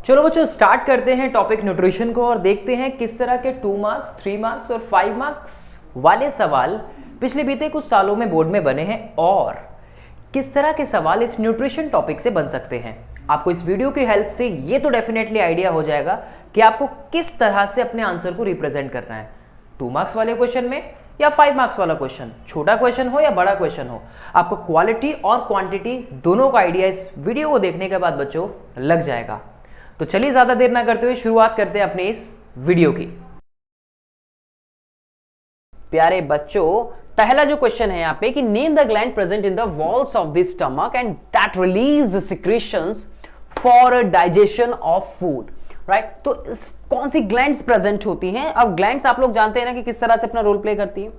चलो बच्चों स्टार्ट करते हैं टॉपिक न्यूट्रिशन को और देखते हैं किस तरह के 2 मार्क्स, 3 मार्क्स और 5 मार्क्स वाले सवाल पिछले बीते कुछ सालों में बोर्ड में बने हैं और किस तरह के सवाल इस न्यूट्रिशन टॉपिक से बन सकते हैं। आपको इस वीडियो की हेल्प से ये तो डेफिनेटली आइडिया हो जाएगा कि आपको किस तरह से अपने आंसर को रिप्रेजेंट करना है 2 मार्क्स वाले क्वेश्चन में या 5 मार्क्स वाला क्वेश्चन, छोटा क्वेश्चन हो या बड़ा क्वेश्चन हो। आपको क्वालिटी और क्वांटिटी दोनों का आइडिया इस वीडियो को देखने के बाद बच्चों लग जाएगा। तो चलिए ज्यादा देर ना करते हुए शुरुआत करते हैं अपने इस वीडियो की। प्यारे बच्चों, पहला जो क्वेश्चन है यहाँ पे कि name the gland present in the walls of the stomach and that release secretions for digestion of food. Right, तो कौन सी ग्लैंड्स प्रेजेंट होती हैं? अब ग्लैंड्स आप लोग जानते हैं ना कि किस तरह से अपना रोल प्ले करती है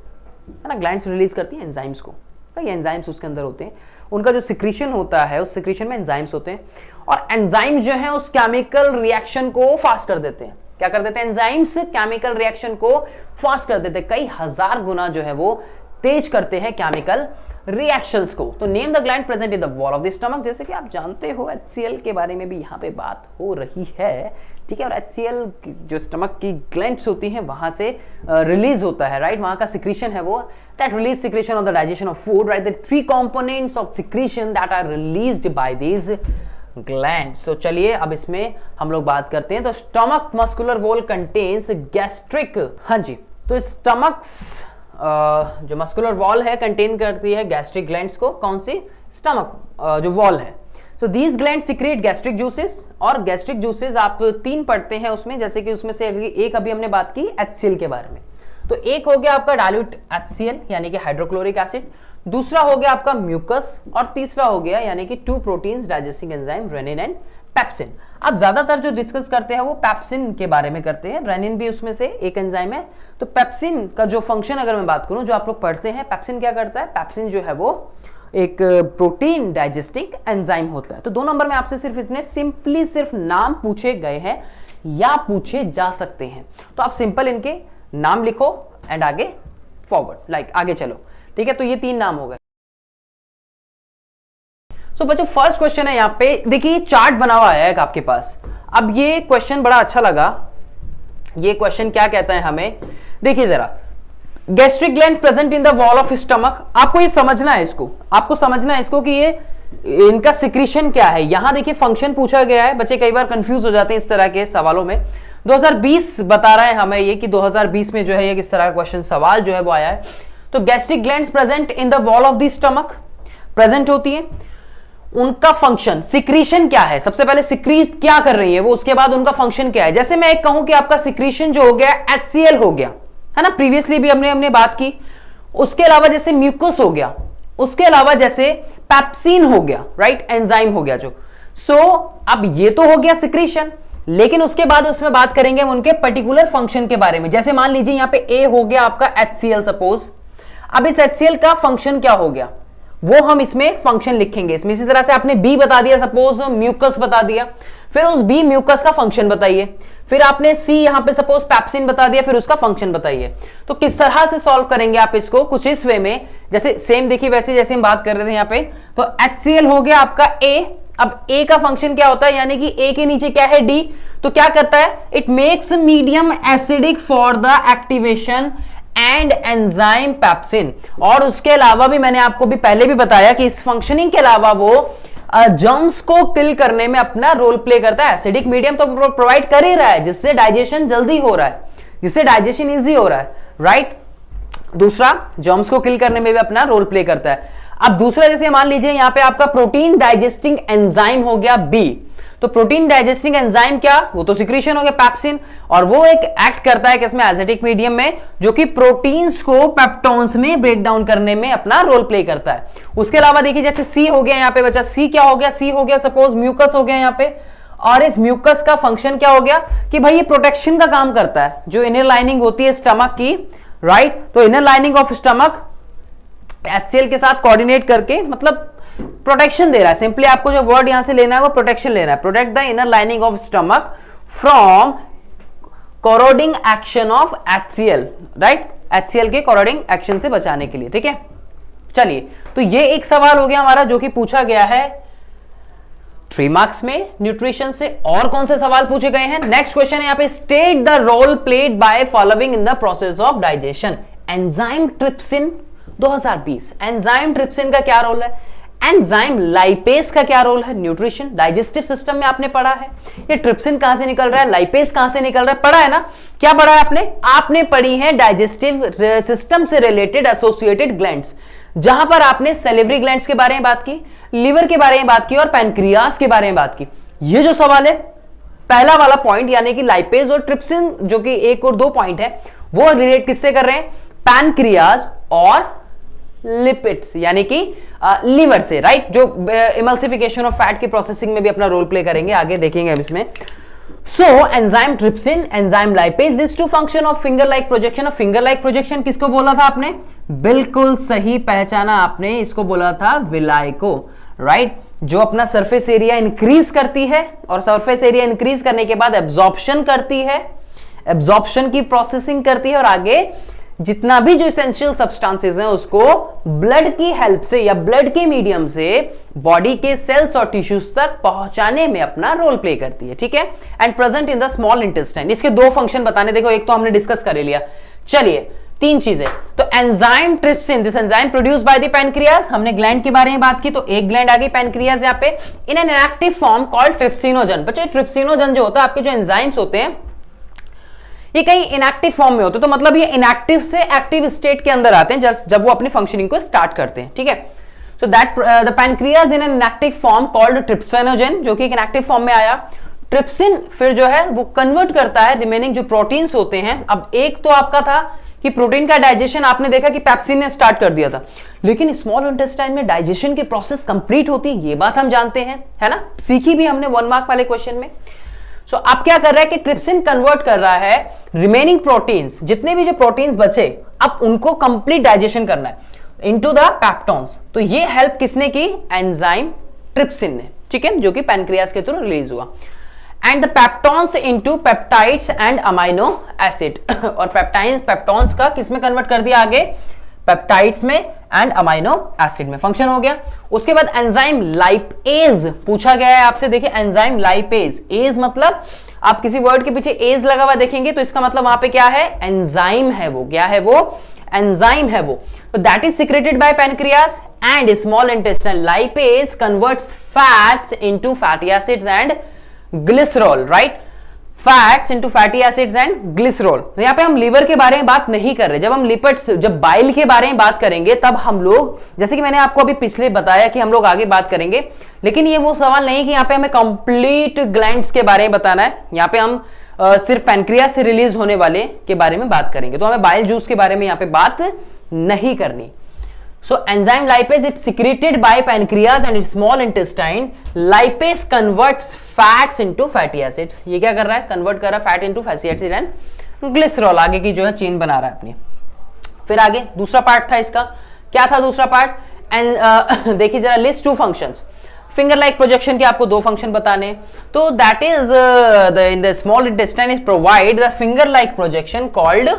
ना। ग्लैंड्स रिलीज करती हैं एंजाइम्स को, ये एंजाइम्स उसके अंदर होते हैं। उनका जो सिक्रीशन होता है उस सिक्रीशन में एंजाइम्स होते हैं और एंजाइम जो है उस केमिकल रिएक्शन को फास्ट कर देते हैं। क्या कर देते हैं? एंजाइम्स केमिकल रिएक्शन को फास्ट कर देते हैं, कई हजार गुना जो है वो तेज करते हैं केमिकल रिएक्शंस को। तो name the gland present in the wall of the stomach, जैसे कि आप जानते हो HCl के बारे में भी यहाँ पे बात हो रही है, ठीक है। और HCl जो स्टमक की ग्लैंड्स होती हैं वहां से रिलीज होता है, राइट। वहां का सिक्रीशन है वो that release secretion of the digestion of food, right. The 3 components of secretion that are released by these glands. तो चलिए अब इसमें हम लोग बात करते हैं। तो stomach muscular wall contains gastric, हाँ जी। तो स्टमक्स जो मस्कुलर वॉल है कंटेन करती है गैस्ट्रिक ग्लैंड्स को। कौन सी? स्टमक जो वॉल है। So these gland secrete gastric juices, और गैस्ट्रिक जूसेस आप 3 पढ़ते हैं उसमें, जैसे कि उसमें से एक अभी हमने बात की HCl के बारे में। तो एक हो गया आपका डाइल्यूट HCl यानी कि हाइड्रोक्लोरिक एसिड, दूसरा हो गया आपका म्यूकस और तीसरा हो गया यानी कि 2 proteins digesting enzyme rennin and pepsin. अब ज्यादातर जो डिस्कस करते हैं वो पेप्सिन के बारे में करते हैं, रेनिन भी उसमें से एक एंजाइम है। तो पेप्सिन का जो फंक्शन अगर मैं बात करूं, जो आप लोग पढ़ते हैं, पेप्सिन क्या करता है? पेप्सिन जो है वो एक प्रोटीन डाइजेस्टिंग एंजाइम होता है। तो 2 नंबर में आपसे सिर्फ इसने सिंपली सिर्फ नाम पूछे गए हैं या पूछे जा सकते हैं। तो आप सिंपल इनके नाम लिखो एंड आगे फॉरवर्ड लाइक आगे चलो, ठीक है। तो ये 3 नाम हो गए। तो बच्चों फर्स्ट क्वेश्चन है यहाँ पे, देखिए चार्ट बना हुआ है एक आपके पास। अब ये क्वेश्चन बड़ा अच्छा लगा। ये क्वेश्चन क्या कहता है हमें, देखिए जरा, gastric gland present in the wall of stomach. आपको ये समझना है इसको, आपको समझना है इसको कि ये इनका सिक्रीशन क्या है। यहां देखिए फंक्शन पूछा गया है, बच्चे कई बार कंफ्यूज हो जाते हैं इस तरह के सवालों में। 2020 बता रहा है हमें ये कि 2020 में जो है ये किस तरह का क्वेश्चन सवाल जो है वो आया है। तो gastric glands present in the wall of the stomach present होती है, उनका फंक्शन सिक्रीशन क्या है, सबसे पहले सिक्रीट क्या कर रही है वो, उसके बाद उनका फंक्शन क्या है। जैसे मैं एक कहूं कि आपका सिक्रीशन जो हो गया HCl हो गया है ना, प्रीवियसली भी हमने बात की। उसके अलावा जैसे म्यूकस हो गया, उसके अलावा जैसे पेप्सिन हो गया, राइट, एंजाइम हो गया जो। अब ये तो हो गया सिक्रीशन, लेकिन उसके बाद उसमें बात करेंगे हम उनके पर्टिकुलर फंक्शन के बारे में। जैसे मान लीजिए यहाँ पे A हो गया आपका HCl सपोज। अब इस HCl का फंक्शन क्या हो गया वो हम इसमें फंक्शन लिखेंगे इसमें। इसी तरह से आपने B बता दिया, सपोज म्यूकस बता दिया, फिर उस B म्यूकस का फंक्शन बताइए। फिर आपने C यहां पे सपोज पेप्सिन बता दिया, फिर उसका फंक्शन बताइए। तो किस तरह से सॉल्व करेंगे आप इसको? कुछ इस वे में, जैसे सेम देखिए वैसे जैसे हम बात कर रहे थे यहाँ पे। तो HCl हो गया आपका A। अब A का फंक्शन क्या होता है, यानी कि A के नीचे क्या है D। तो क्या करता है? It makes medium acidic for the activation and enzyme pepsin. और उसके अलावा भी मैंने आपको भी पहले भी बताया कि इस फंक्शनिंग के अलावा वो जर्म्स को किल करने में अपना रोल प्ले करता है। एसिडिक मीडियम तो प्रोवाइड कर ही रहा है, जिससे डाइजेशन जल्दी हो रहा है, जिससे डाइजेशन इजी हो रहा है, राइट। दूसरा, जर्म्स को किल करने में भी अपना रोल प्ले करता है। अब दूसरा, जैसे मान लीजिए यहाँ पे आपका प्रोटीन डाइजेस्टिंग एंजाइम हो गया B। तो प्रोटीन डाइजेस्टिंग एंजाइम क्या? वो तो सिक्रीशन हो गया पेप्सिन, और वो एक एक्ट करता है किसमें? एसिडिक मीडियम में, जो कि प्रोटीन्स को पेप्टोन्स में ब्रेक डाउन करने में अपना रोल प्ले करता है। उसके अलावा देखिए जैसे C हो गया यहाँ पे बच्चा, C क्या हो गया? C हो गया सपोज म्यूकस हो गया यहाँ पे, और इस म्यूकस का फंक्शन क्या हो गया कि भाई ये प्रोटेक्शन का काम करता है, जो इनर लाइनिंग होती है स्टमक की, राइट। तो inner lining of stomach HCl के साथ कोऑर्डिनेट करके मतलब प्रोटेक्शन दे रहा है। सिंपली आपको जो वर्ड यहां से लेना है वो प्रोटेक्शन लेना है। Protect the inner lining of stomach from corroding action of HCl, right. HCl के कोरोडिंग एक्शन से बचाने के लिए, ठीक है। चलिए, तो ये एक सवाल हो गया हमारा जो कि पूछा गया है 3 मार्क्स में न्यूट्रिशन से। और कौन से सवाल पूछे गए हैं? नेक्स्ट क्वेश्चन है यहाँ पे, state the role played by following in the process of digestion. Enzyme trypsin 2020, enzyme trypsin का क्या रोल है? एंजाइम लाइपेज का क्या रोल है? न्यूट्रिशन डाइजेस्टिव सिस्टम में आपने पढ़ा है। ये ट्रिप्सिन कहां से निकल रहा है, लाइपेज कहां से निकल रहा है, पढ़ा है ना? क्या पढ़ा है आपने? आपने पढ़ी है डाइजेस्टिव सिस्टम से रिलेटेड एसोसिएटेड ग्लैंड्स, जहां पर आपने सेलिवरी ग्लैंड्स के बारे में बात की, लिवर के बारे में बात की और पैनक्रियास के बारे में बात की। ये जो सवाल है, पहला वाला पॉइंट यानी कि लाइपेज और ट्रिप्सिन, जो कि 1 और 2 पॉइंट है, वो रिलेट किससे कर रहे हैं? पैनक्रियास और लिपिड्स यानी कि लीवर से, राइट? जो इमल्सिफिकेशन ऑफ फैट की प्रोसेसिंग में भी अपना रोल प्ले करेंगे, आगे देखेंगे हम इसमें। So enzyme trypsin, enzyme lipase, this two function of finger like projection. Of finger like projection किसको बोला था आपने? बिल्कुल सही पहचाना आपने, इसको बोला था विलाई को, राइट? जो अपना सरफेस एरिया इंक्रीज करती है और सरफेस एरिया इंक्रीज करने के बाद एब्जॉर्प्शन करती है, एब्जॉर्प्शन की प्रोसेसिंग करती है और आगे जितना भी जो इसेंशियल सब्सटेंसेस हैं उसको ब्लड की हेल्प से या ब्लड के मीडियम से बॉडी के सेल्स और टिश्यूज तक पहुंचाने में अपना रोल प्ले करती है, ठीक है? And present in the small intestine. इसके 2 फंक्शन बताने, देखो एक तो हमने डिस्कस कर लिया, चलिए 3 चीजें। तो enzyme trypsin, this enzyme produced by the pancreas, हमने ग्लैंड के बारे में बात की, तो एक ग्लैंड आ गई पैनक्रियास यहाँ पे, in an inactive form called trypsinogen. बच्चों ट्रिप्सिनोजन जो होता है, आपके जो एंजाइम्स होते हैं ये कहीं इनएक्टिव फॉर्म में होते हैं, तो मतलब ये इनएक्टिव से एक्टिव स्टेट के अंदर आते हैं जब वो अपनी फंक्शनिंग को स्टार्ट करते हैं, ठीक है? So that the pancreas in an inactive form called trypsinogen, जो कि एक इनएक्टिव फॉर्म में आया। ट्रिप्सिन फिर जो है वो कन्वर्ट करता है रिमेनिंग जो प्रोटीन्स होते हैं। अब एक तो आपका था कि प्रोटीन का डाइजेशन आपने देखा कि पेप्सिन ने स्टार्ट कर दिया था, लेकिन स्मॉल इंटेस्टाइन में डाइजेशन की प्रोसेस कंप्लीट होती है, ये बात हम जानते हैं, है ना? सीखी भी हमने 1 मार्क वाले क्वेश्चन में। सो अब क्या कर रहा है कि ट्रिप्सिन कन्वर्ट कर रहा है रिमेनिंग प्रोटीन्स, जितने भी जो प्रोटीन्स बचे, अब उनको कंप्लीट डाइजेशन करना है इनटू द पेप्टोन्स। तो ये हेल्प किसने की? एंजाइम ट्रिप्सिन ने, ठीक है? जो कि पैनक्रियास के थ्रू रिलीज हुआ। And the peptones into peptides and amino acid, और पेप्टोन्स का किसमें कन्वर्ट कर दिया आगे? पेप्टाइड्स में एंड अमाइनो एसिड में, फंक्शन हो गया। उसके बाद एंजाइम लाइपेज पूछा गया है आपसे, देखिए एंजाइम लाइपेज, एज मतलब आप किसी वर्ड के पीछे एज लगा हुआ देखेंगे तो इसका मतलब वहां पे क्या है? एंजाइम है वो, क्या है वो? एंजाइम है वो। तो that is secreted by pancreas and small intestine. Lipase converts fats into fatty acids and glycerol, right? Fats into fatty acids and glycerol. यहाँ पे हम लीवर के बारे में बात नहीं कर रहे, जब हम लिपिड्स, जब बाइल के बारे में बात करेंगे तब हम लोग, जैसे कि मैंने आपको अभी पिछले बताया कि हम लोग आगे बात करेंगे, लेकिन ये वो सवाल नहीं कि यहाँ पे हमें कंप्लीट ग्लैंड्स के बारे में बताना है। यहाँ पे हम सिर्फ पैनक्रियास से रिलीज होने वाले के बारे में बात करेंगे, तो हमें बाइल जूस के बारे में यहाँ पे बात नहीं करनी। So enzyme lipase, it's secreted by pancreas and small intestine. Lipase converts fats into fatty acids. ये क्या कर रहा है? कन्वर्ट कर रहा है fat into fatty acid and glycerol, आगे की जो है चेन बना रहा है अपनी। फिर आगे दूसरा पार्ट था इसका, क्या था दूसरा पार्ट? एंड देखिए जरा, list 2 functions. Finger like projection के आपको 2 फंक्शन बताने, तो that is in the small intestine is provide the finger like projection called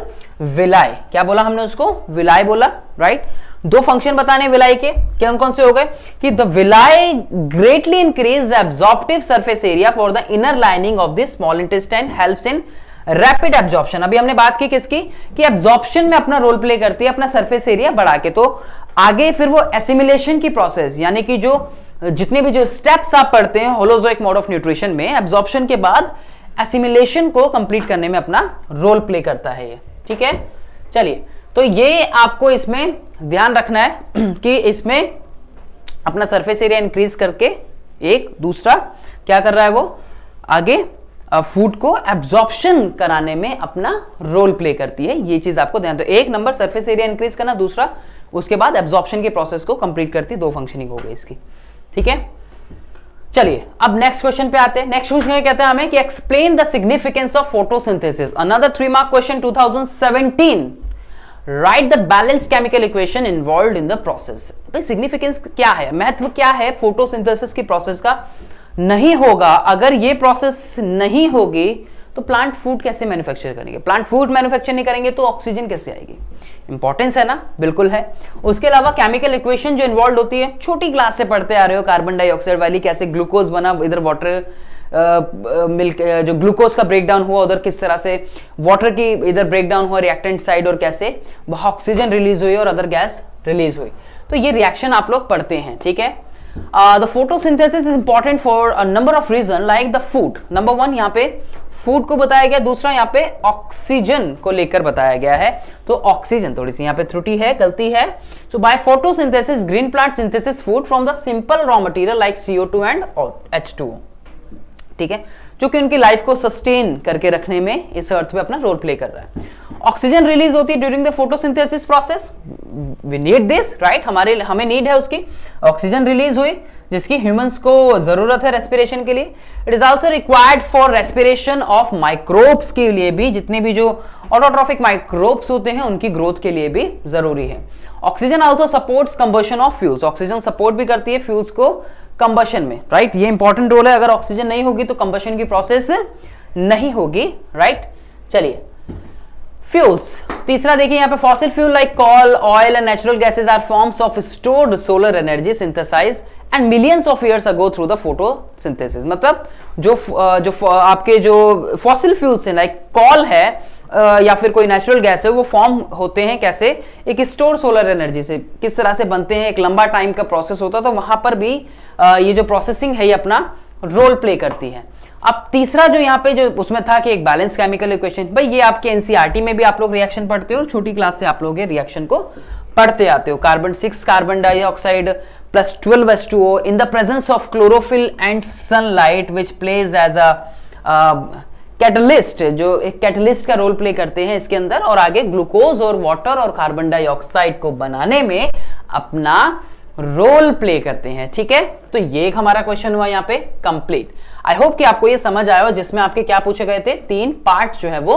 villi. क्या बोला हमने उसको? विलाई बोला, राइट? 2 फंक्शन बताने विलाई के, कौन कौन से हो गए? कि the villi greatly increase absorptive surface area for the inner lining of the small intestine, helps in rapid absorption. अभी हमने बात की किसकी? कि एब्जॉर्प्शन में अपना रोल प्ले करती है, अपना सरफेस एरिया बढ़ा के। तो आगे फिर वो एसिमिलेशन की प्रोसेस, यानी कि जो जितने भी जो स्टेप्स आप पढ़ते हैं होलोजोइक मोड ऑफ न्यूट्रिशन में, एब्जॉर्प्शन के बाद एसिमिलेशन को कंप्लीट करने में अपना रोल प्ले करता है ये, ठीक है? चलिए, तो ये आपको इसमें ध्यान रखना है कि इसमें अपना सरफेस एरिया इंक्रीज करके एक दूसरा क्या कर रहा है, वो आगे फूड को एब्जॉर्प्शन कराने में अपना रोल प्ले करती है। ये चीज आपको ध्यान दो, 1 नंबर सरफेस एरिया इंक्रीज करना, दूसरा उसके बाद एब्जॉर्प्शन के प्रोसेस को कंप्लीट करती, 2 फंक्शनिंग हो गई इसकी, ठीक है? चलिए अब नेक्स्ट क्वेश्चन पे आते हैं। नेक्स्ट क्वेश्चन कहते हैं हमें कि explain the significance of photosynthesis, another 3 mark question 2017। Right the balanced chemical equation involved in the process. भाई सिग्निफिकेंस क्या है, महत्व क्या है फोटोसिंथेसिस की प्रोसेस का? नहीं होगा, अगर ये प्रोसेस नहीं होगी तो प्लांट फूड कैसे मैन्युफैक्चर करेंगे? प्लांट फूड मैन्युफैक्चर नहीं करेंगे तो ऑक्सीजन कैसे आएगी? इंपॉर्टेंस है ना, बिल्कुल है। उसके अलावा केमिकल इक्वेशन जो इन्वॉल्व होती है, छोटी क्लास से पढ़ते आ रहे हो, कार्बन डाइऑक्साइड वाली, कैसे ग्लूकोज बना, इधर वाटर मिल्क जो ग्लूकोज का ब्रेकडाउन हुआ, उधर किस तरह से वाटर की इधर ब्रेकडाउन हुआ रिएक्टेंट साइड, और कैसे ऑक्सीजन रिलीज हुई और अदर गैस रिलीज हुई। तो ये रिएक्शन आप लोग पढ़ते हैं, ठीक है। The photosynthesis is important for a number of reason like the food. Number 1 यहाँ पे फूड को बताया गया, दूसरा यहाँ पे ऑक्सीजन को लेकर बताया गया है। तो ऑक्सीजन, थोड़ी सी यहाँ पे त्रुटि है, गलती है। So by photosynthesis green plant synthesis food from the simple raw material like CO2 and H2O, ठीक है, जो कि उनकी लाइफ को सस्टेन करके रखने में इस अर्थ पे अपना रोल प्ले कर रहा है। ऑक्सीजन रिलीज होती है during the photosynthesis process, we need this, right, हमें नीड है उसकी। ऑक्सीजन रिलीज हुई जिसकी ह्यूमंस को जरूरत है रेस्पिरेशन के लिए। It is also required for respiration of microbes के लिए भी, जितने भी जो ऑटोट्रॉफिक माइक्रोब्स होते हैं उनकी ग्रोथ के लिए भी जरूरी है। Oxygen also supports combustion of fuels, oxygen support भी करती है फ्यूल्स को कंबशन में, राइट, ये इंपॉर्टेंट रोल है। अगर ऑक्सीजन नहीं होगी तो कंबशन की प्रोसेस नहीं होगी, राइट। चलिए फ्यूल्स, तीसरा देखिए यहाँ पे fossil fuel like coal, oil and natural gases are forms of stored solar energy synthesise and millions of years ago through the photosynthesis. मतलब जो आपके जो फॉसिल फ्यूल्स हैं लाइक कॉल है या फिर कोई नेचुरल गैस है, वो फॉर्म होते हैं कैसे? एक स्टोर सोलर एनर्जी से। किस तरह से बनते हैं? एक लंबा टाइम का प्रोसेस होता है, तो वहां पर भी ये जो प्रोसेसिंग है ये अपना रोल प्ले करती है। अब तीसरा जो यहाँ पे जो उसमें था कि एक बैलेंस केमिकल इक्वेशन, भाई ये आपके एनसीईआरटी में भी आप लोग रिएक्शन पढ़ते हो और छोटी क्लास से आप लोग ये रिएक्शन को पढ़ते आते हो। Carbon 6 carbon dioxide plus 12 H2O in the presence of chlorophyll and sunlight which plays as a catalyst, जो एक कैटलिस्ट का रोल प्ले करते हैं इसके अंदर, और आगे ग्लूकोज और वाटर और कार्बन डाइऑक्साइड को बनाने में अपना रोल प्ले करते हैं, ठीक है। तो ये एक हमारा क्वेश्चन हुआ यहाँ पे कंप्लीट। आई होप कि आपको ये समझ आया हो, जिसमें आपके क्या पूछे गए थे, 3 पार्ट जो है वो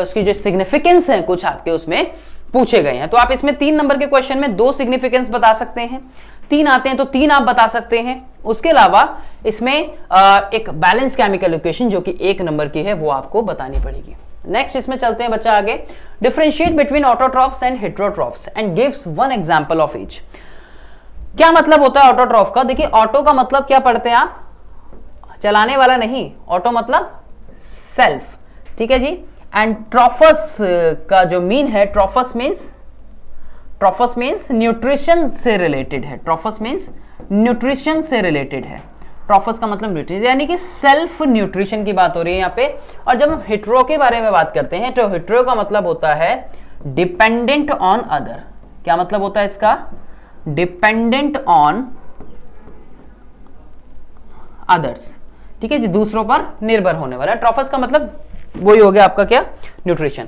उसकी जो सिग्निफिकेंस है कुछ आपके उसमें पूछे गए हैं। तो आप इसमें 3 नंबर के क्वेश्चन में 2 सिग्निफिकेंस बता सकते हैं, 3 आते हैं तो 3 आप बता सकते हैं। उसके अलावा इसमें एक बैलेंस केमिकल इक्वेशन जो कि 1 नंबर की है वो आपको बतानी पड़ेगी। नेक्स्ट इसमें चलते हैं बच्चा आगे। Differentiate between autotrophs and heterotrophs and gives 1 example of each. क्या मतलब होता है ऑटोट्रॉफ का? देखिए ऑटो का मतलब क्या पढ़ते हैं आप? चलाने वाला नहीं, ऑटो मतलब सेल्फ, ठीक है जी। एंड ट्रॉफस का जो मीन है, ट्रॉफस मीन्स न्यूट्रिशन से रिलेटेड है। ट्रॉफस मीन्स न्यूट्रिशन से रिलेटेड है। ट्रॉफस का मतलब न्यूट्रिशन, यानी कि सेल्फ न्यूट्रिशन की बात हो रही है यहाँ पे। और जब हम हेटेरो के बारे में बात करते हैं तो हेटेरो का मतलब होता है डिपेंडेंट ऑन अदर। क्या मतलब होता है इसका? डिपेंडेंट ऑन अदर्स, ठीक है जी, दूसरों पर निर्भर होने वाला। ट्रॉफस का मतलब वही हो गया आपका क्या? न्यूट्रिशन।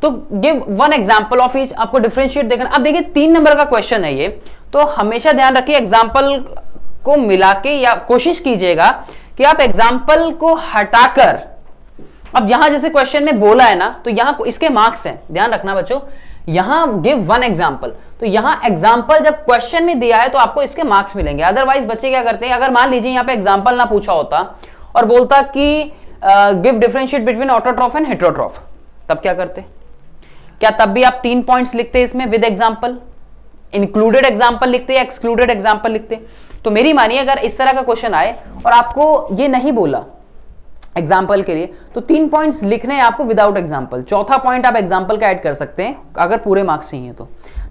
तो गिव 1 एग्जांपल ऑफ ईच, आपको डिफरेंशिएट देखना। अब देखिए 3 नंबर का क्वेश्चन है ये, तो हमेशा ध्यान रखिए एग्जांपल को मिला के, या कोशिश कीजिएगा कि आप एग्जांपल को हटाकर, अब यहां जैसे क्वेश्चन में बोला है ना, तो यहां इसके मार्क्स हैं, ध्यान रखना बच्चों। यहां गिव 1 एग्जांपल, तो यहां एग्जांपल जब क्वेश्चन में दिया है तो आपको इसके मार्क्स मिलेंगे। अदरवाइज बच्चे क्या करते हैं, अगर मान लीजिए यहां पे एग्जांपल ना पूछा होता और बोलता कि give differentiate between autotroph and heterotroph, तब क्या करते? क्या तब भी आप 3 पॉइंट्स लिखते इसमें विद एग्जांपल, इंक्लूडेड एग्जांपल लिखते या एक्सक्लूडेड एग्जांपल लिखते? तो मेरी मानिए अगर इस तरह का क्वेश्चन आए और आपको ये नहीं बोला एग्जाम्पल के लिए, तो 3 पॉइंट्स लिखने हैं आपको विदाउट एग्जाम्पल। चौथा पॉइंट आप एग्जाम्पल का ऐड कर सकते हैं अगर पूरे मार्क्स चाहिए तो,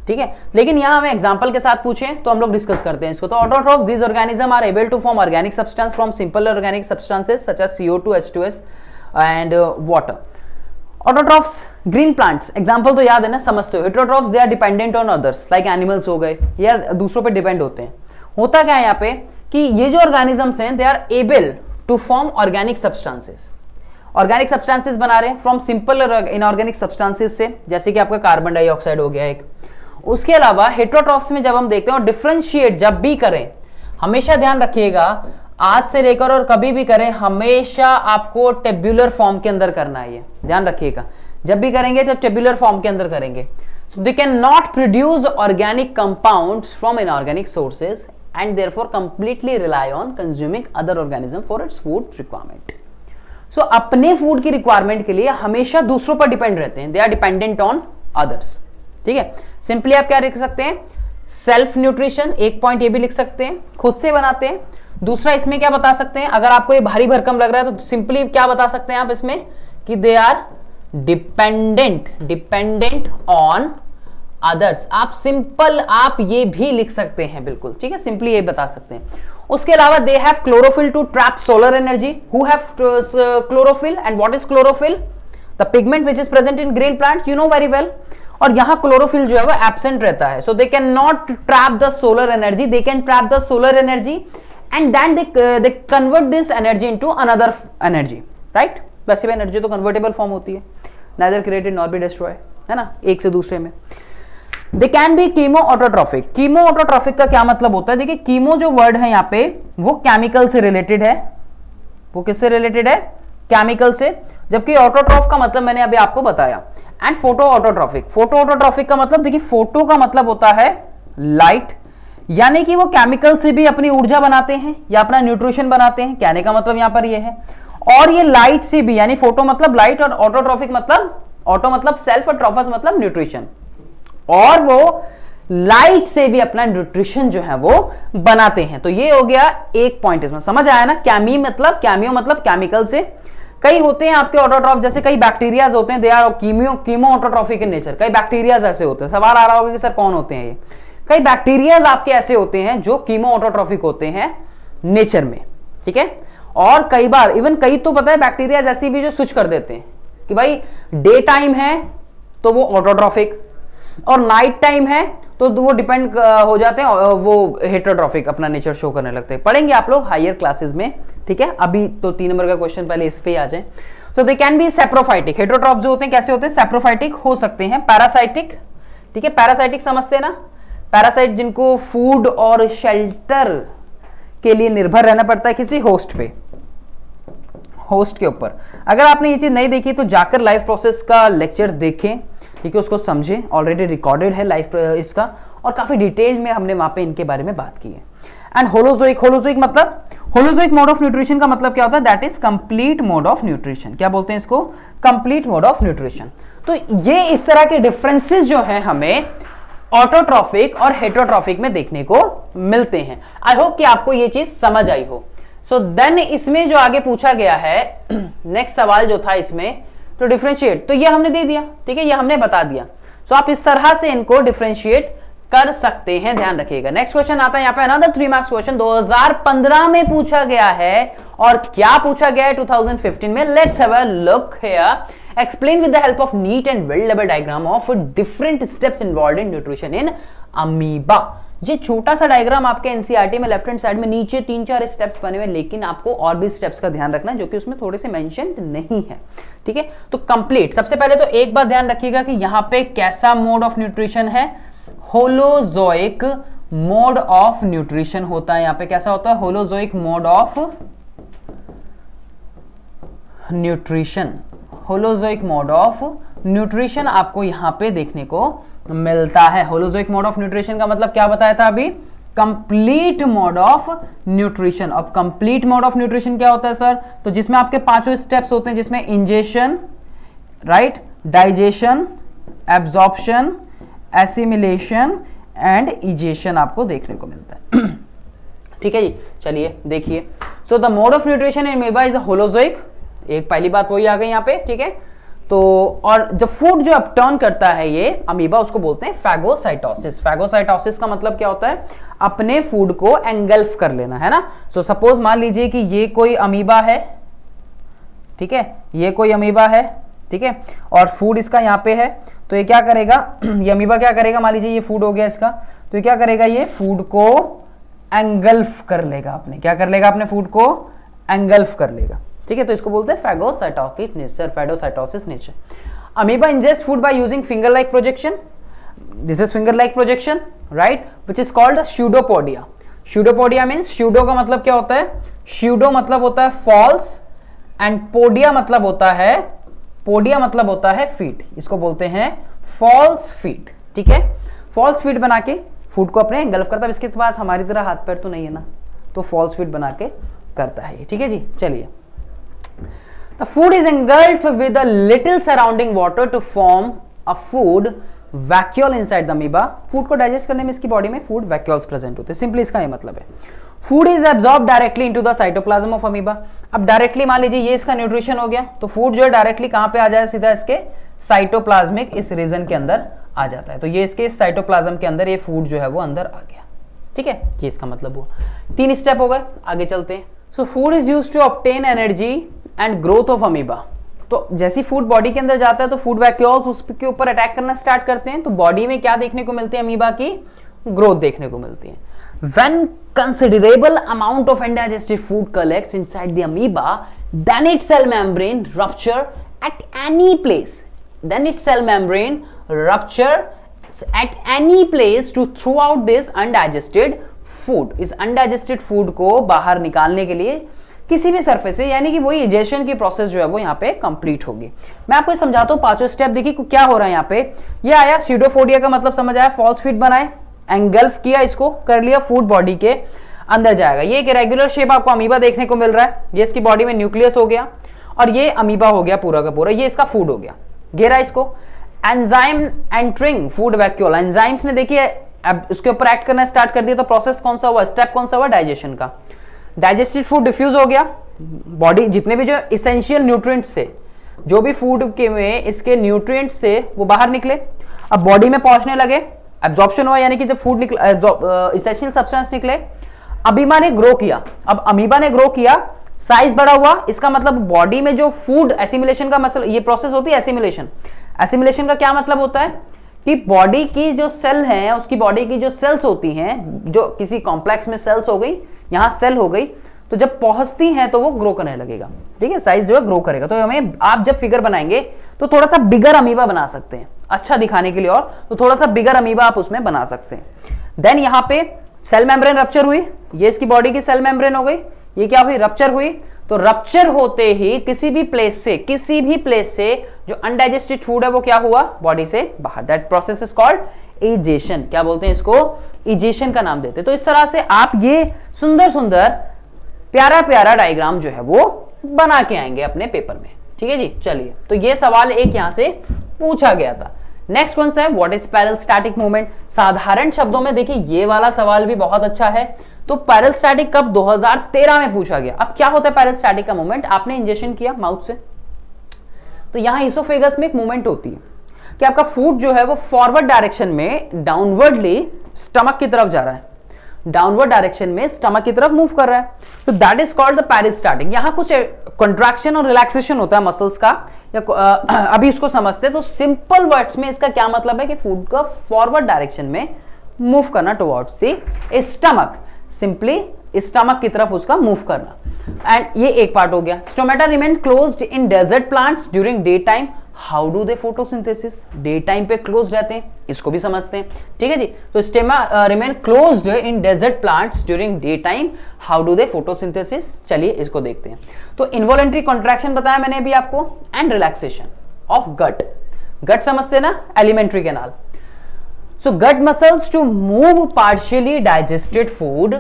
ठीक है। लेकिन यहां हमें एग्जाम्पल के साथ पूछें तो हम लोग डिस्कस करते हैं इसको। तो autotroph, this organism are able to form organic substance from simple organic substances such as CO2, H2S and water. Autotrophs, green plants, example तो याद है ना, समझते हो। Heterotrophs, they are dependent on others like animals हो गए, या दूसरों पर डिपेंड होते हैं। होता क्या है यहाँ पे कि ये जो ऑर्गेनिजम्स हैं, they are able to form organic substances. Organic substances बना रहे हैं फ्रॉम सिंपल इनऑर्गेनिक सब्सटेंसेस से, जैसे कि आपका कार्बन डाइऑक्साइड हो गया एक। उसके अलावा हेटेरोट्रॉफ्स में जब हम देखते हैं और डिफरेंशिएट जब भी करें, हमेशा ध्यान रखिएगा, आज से लेकर और कभी भी करें, हमेशा आपको टेब्यूलर फॉर्म के अंदर करना है। ये ध्यान रखिएगा, जब भी करेंगे तो टेब्यूलर फॉर्म के अंदर करेंगे। So they cannot produce organic compounds from inorganic sources and therefore completely rely on consuming other organism for its food requirement. सो अपने फूड की रिक्वायरमेंट के लिए हमेशा दूसरों पर डिपेंड रहते हैं, they are dependent on others. ठीक है, सिंपली आप क्या लिख सकते हैं, सेल्फ न्यूट्रिशन, एक पॉइंट ये भी लिख सकते हैं, खुद से बनाते हैं। दूसरा इसमें क्या बता सकते हैं, अगर आपको ये भारी भरकम लग रहा है तो सिंपली क्या बता सकते हैं आप इसमें कि they are dependent on others. आप सिंपल आप ये भी लिख सकते हैं बिल्कुल, ठीक है, सिंपली ये बता सकते हैं। उसके अलावा they have chlorophyll to trap solar energy. Who have chlorophyll and what is chlorophyll? The pigment which is present in green plants, you know very well. और यहां क्लोरोफिल जो है वो एब्सेंट रहता है, so they can not trap the solar energy, they can trap the solar energy and then they convert this energy into another energy, right. वैसे भी energy तो कन्वर्टेबल फॉर्म होती है, neither created nor be destroy, है ना, एक से दूसरे में। दे can B chemo autotrophic. Chemo autotrophic का क्या मतलब होता है? देखिए कीमो जो वर्ड है यहाँ पे वो केमिकल से रिलेटेड है, वो किससे रिलेटेड है? केमिकल से। जबकि ऑटोट्रॉफ का मतलब मैंने अभी आपको बताया। And photo autotrophic, photo autotrophic का मतलब देखिए फोटो का मतलब होता है लाइट, यानी कि वो केमिकल से भी अपनी ऊर्जा बनाते हैं या अपना न्यूट्रिशन बनाते हैं, कहने का मतलब यहां पर ये है। और ये लाइट से भी, यानी फोटो मतलब लाइट और ऑटोट्रॉफिक मतलब, ऑटो मतलब सेल्फ और ट्रॉफस मतलब न्यूट्रिशन, और वो लाइट से भी अपना न्यूट्रिशन जो है वो बनाते हैं। तो ये हो गया एक पॉइंट, इसमें समझ आया ना। कैमियो मतलब केमिकल से। कई होते हैं आपके ऑटोट्रॉफ, जैसे कई बैक्टीरियाज होते हैं, they are chemoautotrophic in nature. कई बैक्टीरियाज ऐसे होते हैं, सवाल आ रहा होगा कि सर कौन होते हैं ये। कई बैक्टीरियाज आपके ऐसे होते हैं जो कीमो ऑटोट्रॉफिक होते हैं नेचर में, ठीक है। और कई बार इवन कई तो पता है बैक्टीरियाज ऐसी भी जो स्विच कर देते हैं कि भाई डे टाइम है तो वो ऑटोट्रॉफिक और नाइट टाइम है तो वो डिपेंड हो जाते हैं, वो हेटेरोट्रॉफिक अपना नेचर शो करने लगते हैं। पढ़ेंगे आप लोग हायर क्लासेस में, ठीक है। अभी तो 3 नंबर का क्वेश्चन पहले इस पे ही आ जाए। So they can be saprophytic. Heterotroph जो होते हैं कैसे होते हैं? सेप्रोफाइटिक हो सकते हैं। पैरासाइटिक, ठीक है, पैरासाइटिक समझते हैं ना, पैरासाइट जिनको फूड और शेल्टर के लिए निर्भर रहना पड़ता है किसी होस्ट पे, होस्ट के ऊपर। अगर आपने ये चीज नहीं देखी तो जाकर लाइफ प्रोसेस का लेक्चर देखें, ठीक है, उसको समझें, ऑलरेडी रिकॉर्डेड है लाइफ इसका, और काफी डिटेल में हमने वहां पे इनके बारे में बात की है। एंड होलोजोइक, होलोजोइक मतलब, होलोजोइक मोड ऑफ न्यूट्रिशन का मतलब क्या होता है? That is complete mode of nutrition. क्या बोलते हैं इसको? Complete mode of nutrition. तो ये इस तरह के डिफरेंसेस जो है हमें ऑटोट्रॉफिक और हेटेरोट्रॉफिक में देखने को मिलते हैं। आई होप कि आपको ये चीज समझ आई हो। सो देन इसमें जो आगे पूछा गया है नेक्स्ट सवाल जो था इसमें, तो डिफरेंशिएट, तो ये हमने दे दिया, ठीक है, ये हमने बता दिया। सो आप इस तरह से इनको डिफरेंशिएट कर सकते हैं, ध्यान रखिएगा। नेक्स्ट क्वेश्चन आता है यहाँ पे, अनदर 3 मार्क्स क्वेश्चन 2015 में पूछा गया है। और क्या पूछा गया है 2015 में? Let's have a look here. Explain with the help of neat and well level diagram of different steps involved in nutrition in amoeba. ये छोटा सा डायग्राम आपके एनसीईआरटी में लेफ्ट हैंड साइड में नीचे 3-4 स्टेप्स बने हुए, लेकिन आपको और भी स्टेप्स का ध्यान रखना है जो कि उसमें थोड़े से मेंशन नहीं है, ठीक है। तो कंप्लीट, सबसे पहले तो एक बात ध्यान रखिएगा कि यहां पे कैसा मोड ऑफ न्यूट्रिशन है? होलोजोइक मोड ऑफ न्यूट्रिशन होता है। यहां पे कैसा होता है? Holozoic mode of nutrition. Holozoic mode of nutrition आपको यहां पे देखने को मिलता है। होलोजोइक मोड ऑफ न्यूट्रिशन का मतलब क्या बताया था अभी? Complete mode of nutrition. अब कंप्लीट मोड ऑफ न्यूट्रिशन क्या होता है सर? तो जिसमें आपके 5 स्टेप्स होते हैं, जिसमें ingestion, right, digestion, absorption, assimilation and egestion आपको देखने को मिलता है। ठीक है जी, चलिए देखिए। So the mode of nutrition in amoeba is holozoic. एक पहली बात वही आ गई यहाँ पे, ठीक है। तो और जब फूड जो अपटर्न करता है ये अमीबा, उसको बोलते हैं फैगोसाइटोसिस। फैगोसाइटोसिस का मतलब क्या होता है? अपने फूड को एंगल्फ कर लेना, है ना। सो सपोज मान लीजिए कि ये कोई अमीबा है, ठीक है, ये कोई अमीबा है, ठीक है, और फूड इसका यहाँ पे है, तो ये क्या करेगा? ये अमीबा क्या करेगा? मान लीजिए ये फूड हो गया इसका, तो ये क्या करेगा? ये फूड को एंगल्फ कर लेगा अपने, क्या कर लेगा? अपने फूड को एंगल्फ कर लेगा, ठीक है। तो इसको बोलते हैं phagocytosis nature, phagocytosis nature. Amoeba ingest food by using finger like projection. This is finger like projection, right, which is called pseudopodia. Pseudopodia means, pseudo का मतलब क्या होता है? स्यूडो मतलब होता है फॉल्स, एंड पोडिया मतलब होता है, पोडिया मतलब होता है फीट। इसको बोलते हैं फॉल्स फीट, ठीक है। फॉल्स फीट बना के फूड को अपने एंगल्फ करता है। इसके पास हमारी तरह हाथ पैर तो नहीं है ना, तो फॉल्स फीट बना के करता है, ठीक है जी। चलिए, the food is engulfed with a little surrounding water to form a food vacuole inside the amoeba. Food को डाइजेस्ट करने में इसकी बॉडी में फूड वैक्यूल्स प्रेजेंट होते हैं, सिंपली इसका ये मतलब है. Food is absorb directly into the cytoplasm of amoeba. अब डायरेक्टली मान लीजिए ये इसका न्यूट्रिशन हो गया, तो फूड जो है डायरेक्टली कहां पे आ जाए, सीधा इसके साइटोप्लाज्मिक इस रीजन के अंदर आ जाता है. तो ये इसके साइटोप्लाज्म के अंदर ये फूड जो है वो अंदर आ गया. ठीक है, ये इसका मतलब हुआ. 3 स्टेप हो गए, आगे चलते हैं. So food is used to obtain energy and growth of amoeba. तो जैसे फूड बॉडी के अंदर जाता है तो फूड वैक्यूल्स उसके ऊपर अटैक करना स्टार्ट करते हैं, तो बॉडी में क्या देखने को मिलती है, अमीबा की ग्रोथ देखने को मिलती है. When considerable amount of indigested food collects inside the amoeba, then its cell membrane rupture at any place. Then its cell membrane rupture at any place to throw out this undigested food. इस undigested food को बाहर निकालने के लिए किसी भी surface से, यानी कि वही इजेशन की प्रोसेस जो है वो यहाँ पे कंप्लीट होगी. मैं आपको समझाता हूँ पांचों स्टेप. देखिए क्या हो रहा है यहाँ पे. ये आया सीडोफोडिया का मतलब समझ आया, फॉल्स फीट बनाए, एंगल्फ किया, इसको कर लिया, फूड बॉडी के अंदर जाएगा. ये एक रेगुलर शेप आपको अमीबा देखने को मिल रहा है. ये इसकी बॉडी में न्यूक्लियस हो गया और ये अमीबा हो गया पूरा का पूरा, ये इसका फूड हो गया. घेरा इसको. Enzyme entering food vacuole. Enzymes ने देखिए अब उसके ऊपर एक्ट करना स्टार्ट कर दिया, तो प्रोसेस कौन सा हुआ, स्टेप कौन सा हुआ, डाइजेशन का. डाइजेस्टेड फूड डिफ्यूज हो गया, बॉडी जितने भी जो इसेंशियल न्यूट्रिएंट्स थे, जो भी फूड के में इसके न्यूट्रिएंट्स थे वो बाहर निकले, अब बॉडी में पहुंचने लगे, एब्जॉर्प्शन हुआ, यानी कि जब फूड निकला, इसेंशियल सब्सटेंस निकले, अमीबा ने ग्रो किया. अब अमीबा ने ग्रो किया, साइज बड़ा हुआ, इसका मतलब बॉडी में जो फूड एसिमिलेशन का मतलब, ये प्रोसेस होती है एसिमिलेशन. एसिमिलेशन का क्या मतलब होता है कि बॉडी की जो सेल है, उसकी बॉडी की जो सेल्स होती हैं, जो किसी कॉम्प्लेक्स में सेल्स हो गई, यहां सेल हो गई, तो जब पहुंचती हैं तो वो ग्रो करने लगेगा. ठीक है, साइज जो है ग्रो करेगा. तो हमें आप जब फिगर बनाएंगे तो थोड़ा सा बिगर अमीबा बना सकते हैं, अच्छा दिखाने के लिए, और तो थोड़ा सा बिगर अमीबा आप उसमें बना सकते हैं. देन यहां पे सेल मेम्ब्रेन रप्चर हुई, ये इसकी बॉडी की सेल मेम्ब्रेन हो गई, ये क्या हुई, रप्चर हुई. तो रप्चर होते ही किसी भी प्लेस से जो अनडाइजेस्टेड फूड है वो क्या हुआ, बॉडी से बाहर. That process is called egestion. क्या बोलते हैं इसको, इजेशन का नाम देते हैं. तो इस तरह से आप ये सुंदर सुंदर प्यारा प्यारा डायग्राम जो है वो बना के आएंगे अपने पेपर में. ठीक है जी, चलिए. तो ये सवाल एक यहां से पूछा गया था. नेक्स्ट कौन सा है, व्हाट इज पेरिस्टाल्टिक मूवमेंट. साधारण शब्दों में देखिए ये वाला सवाल भी बहुत अच्छा है. तो पेरिस्टाल्टिक कब, 2013 में पूछा गया. अब क्या होता है पेरिस्टाल्टिक का मूवमेंट, आपने इंजेक्शन किया माउथ से, तो यहां इसोफेगस में एक मूवमेंट होती है कि आपका फूड जो है वो फॉरवर्ड डायरेक्शन में डाउनवर्डली स्टमक की तरफ जा रहा है, डाउनवर्ड डायरेक्शन में स्टमक की तरफ मूव कर रहा है. तो that is called the peristaltic. यहां कुछ कंट्रैक्शन और रिलैक्सेशन होता है मसल्स का, या अभी इसको समझते हैं. तो सिंपल वर्ड्स में इसका क्या मतलब है कि फूड का फॉरवर्ड डायरेक्शन में मूव करना towards the stomach, simply stomach की तरफ उसका मूव करना. एंड ये एक पार्ट हो गया. Stomata remain closed in desert plants during day time. How do they photosynthesis, daytime पे क्लोज रहते हैं, इसको भी समझते हैं. ठीक है जी. तो stomata remain closed in desert plants during day time. How do they photosynthesis, चलिए इसको देखते हैं. तो इनवॉलंटरी कॉन्ट्रैक्शन बताया मैंने अभी आपको, एंड रिलैक्सेशन ऑफ गट. गट समझते हैं ना, alimentary canal. So gut muscles to move partially digested food